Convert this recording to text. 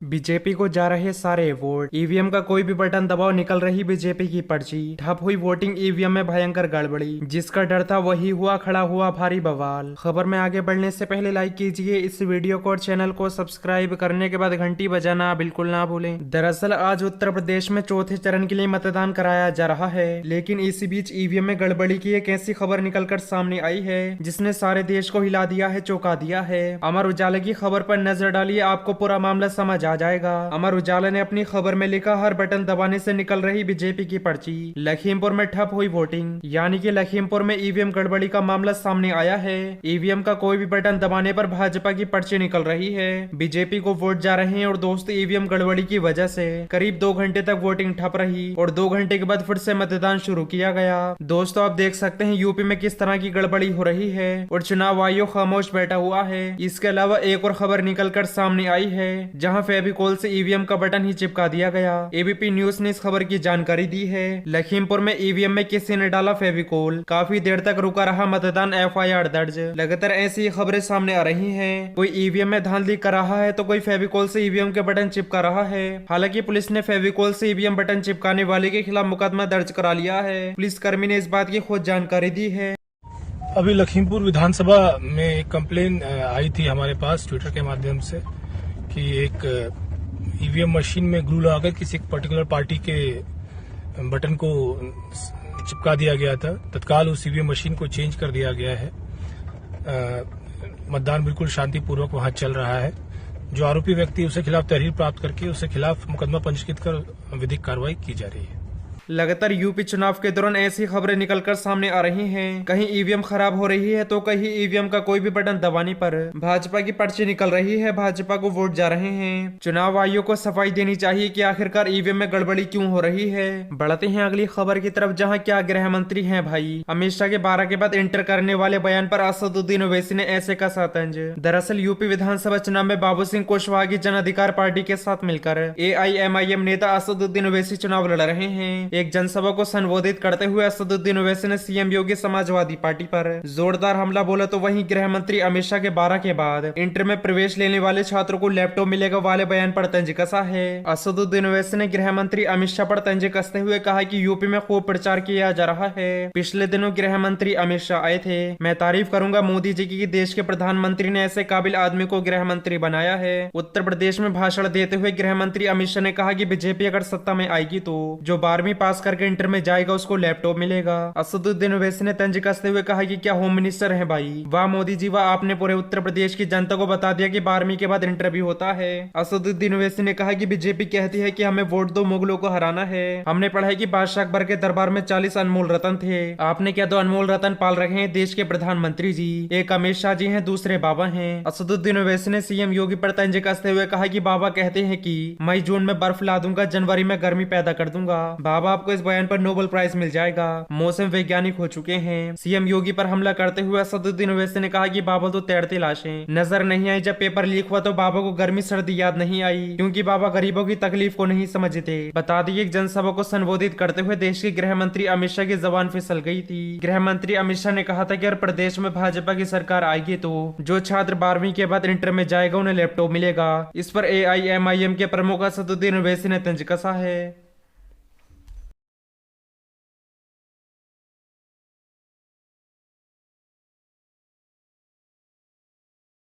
BJP को जा रहे सारे वोट। ईवीएम का कोई भी बटन दबाओ निकल रही बीजेपी की पर्ची। ठप हुई वोटिंग, ईवीएम में भयंकर गड़बड़ी। जिसका डर था वही हुआ, खड़ा हुआ भारी बवाल। खबर में आगे बढ़ने से पहले लाइक कीजिए इस वीडियो को और चैनल को सब्सक्राइब करने के बाद घंटी बजाना बिल्कुल ना भूलें। दरअसल आज उत्तर प्रदेश में चौथे चरण के लिए मतदान कराया जा रहा है, लेकिन इसी बीच ईवीएम में गड़बड़ी की एक ऐसी खबर निकलकर सामने आई है जिसने सारे देश को हिला दिया है, चौंका दिया है। अमर उजाला की खबर पर नजर डालिए, आपको पूरा मामला समझ आ जाएगा। अमर उजाला ने अपनी खबर में लिखा, हर बटन दबाने से निकल रही बीजेपी की पर्ची। लखीमपुर में ठप हुई वोटिंग, यानी कि लखीमपुर में ईवीएम गड़बड़ी का मामला सामने आया है। ईवीएम का कोई भी बटन दबाने पर भाजपा की पर्ची निकल रही है। बीजेपी को वोट जा रहे हैं और दोस्त ईवीएम गड़बड़ी की वजह से करीब 2 घंटे तक वोटिंग ठप रही और 2 घंटे के बाद फिर से मतदान शुरू किया गया। दोस्तों आप देख सकते हैं यूपी में किस तरह की गड़बड़ी हो रही है और चुनाव आयोग खामोश बैठा हुआ है। इसके अलावा एक और खबर निकलकर सामने आई है जहां फेविकोल से ईवीएम का बटन ही चिपका दिया गया। एबीपी न्यूज ने इस खबर की जानकारी दी है। लखीमपुर में ईवीएम में किसी ने डाला फेविकोल, काफी देर तक रुका रहा मतदान, एफआईआर दर्ज। लगातार ऐसी खबरें सामने आ रही हैं। कोई ईवीएम में धांधली कर रहा है तो कोई फेविकोल से ईवीएम के बटन चिपका रहा है। हालांकि पुलिस ने फेविकोल से ईवीएम बटन चिपकाने वाले के खिलाफ मुकदमा दर्ज करा लिया है। पुलिस कर्मी ने इस बात की खुद जानकारी दी है। अभी लखीमपुर विधानसभा में एक कंप्लेन आई थी हमारे पास ट्विटर के माध्यम से कि एक ईवीएम मशीन में ग्लू लगाकर किसी एक पर्टिकुलर पार्टी के बटन को चिपका दिया गया था। तत्काल उस ईवीएम मशीन को चेंज कर दिया गया है। मतदान बिल्कुल शांतिपूर्वक वहां चल रहा है। जो आरोपी व्यक्ति उसके खिलाफ तहरीर प्राप्त करके उसके खिलाफ मुकदमा पंजीकृत कर विधिक कार्रवाई की जा रही है। लगातार यूपी चुनाव के दौरान ऐसी खबरें निकलकर सामने आ रही हैं। कहीं ईवीएम खराब हो रही है तो कहीं ईवीएम का कोई भी बटन दबाने पर भाजपा की पर्ची निकल रही है, भाजपा को वोट जा रहे हैं। चुनाव आयोग को सफाई देनी चाहिए कि आखिरकार ईवीएम में गड़बड़ी क्यों हो रही है। बढ़ते हैं अगली खबर की तरफ, जहां क्या गृह मंत्री हैं भाई। अमित शाह के 12 के बाद इंटर करने वाले बयान पर असदुद्दीन ओवैसी ने ऐसे कसा तंज। दरअसल यूपी विधानसभा चुनाव में बाबू सिंह कुशवाहा की जन अधिकार पार्टी के साथ मिलकर AIMIM नेता असदुद्दीन ओवैसी चुनाव लड़ रहे हैं। एक जनसभा को संबोधित करते हुए असदुद्दीन ओवैसी ने सीएम योगी समाजवादी पार्टी पर जोरदार हमला बोला। तो वहीं गृह मंत्री अमित शाह के 12 के बाद इंटर में प्रवेश लेने वाले छात्रों को लैपटॉप मिलेगा वाले बयान पर तंज कसा है। असदुद्दीन ओवैसी ने गृह मंत्री अमित शाह पर तंज कसते हुए कहा कि यूपी में खूब प्रचार किया जा रहा है। पिछले दिनों गृह मंत्री अमित शाह आए थे। मैं तारीफ करूंगा मोदी जी की, देश के प्रधानमंत्री ने ऐसे काबिल आदमी को गृह मंत्री बनाया है। उत्तर प्रदेश में भाषण देते हुए गृह मंत्री अमित शाह ने कहा कि बीजेपी अगर सत्ता में आएगी तो जो 12वीं पास करके इंटर में जाएगा उसको लैपटॉप मिलेगा। असदुद्दीन ओवैसी ने तंज कसते हुए कहा कि क्या होम मिनिस्टर है भाई, वाह मोदी जी वाह, आपने पूरे उत्तर प्रदेश की जनता को बता दिया कि 12वीं के बाद इंटर भी होता है। असदुद्दीन ओवैसी ने कहा कि बीजेपी कहती है कि हमें वोट दो, मुगलों को हराना है। हमने पढ़ा है कि बादशाह अकबर के दरबार में 40 अनमोल रतन थे, आपने क्या 2 अनमोल रतन पाल रखे हैं देश के प्रधानमंत्री जी। एक अमित शाह जी हैं, दूसरे बाबा हैं। असदुद्दीन ओवैसी ने सीएम योगी पर तंज कसते हुए कहा कि बाबा कहते हैं कि मई जून में बर्फ ला दूंगा, जनवरी में गर्मी पैदा कर दूंगा। बाबा आपको इस बयान पर नोबेल प्राइज मिल जाएगा, मौसम वैज्ञानिक हो चुके हैं। सीएम योगी पर हमला करते हुए असदुद्दीन ओवैसी ने कहा कि बाबा तो तैरती लाशें नजर नहीं आई। जब पेपर लीक हुआ तो बाबा को गर्मी सर्दी याद नहीं आई, क्योंकि बाबा गरीबों की तकलीफ को नहीं समझते। बता दिए एक जनसभा को संबोधित करते हुए देश के गृह मंत्री अमित शाह की जबान फिसल गई थी। गृह मंत्री अमित शाह ने कहा था कि अगर प्रदेश में भाजपा की सरकार आएगी तो जो छात्र 12वीं के बाद इंटर में जाएगा उन्हें लैपटॉप मिलेगा। इस पर AIMIM के प्रमुख असदुद्दीन ओवैसी ने तंज कसा है।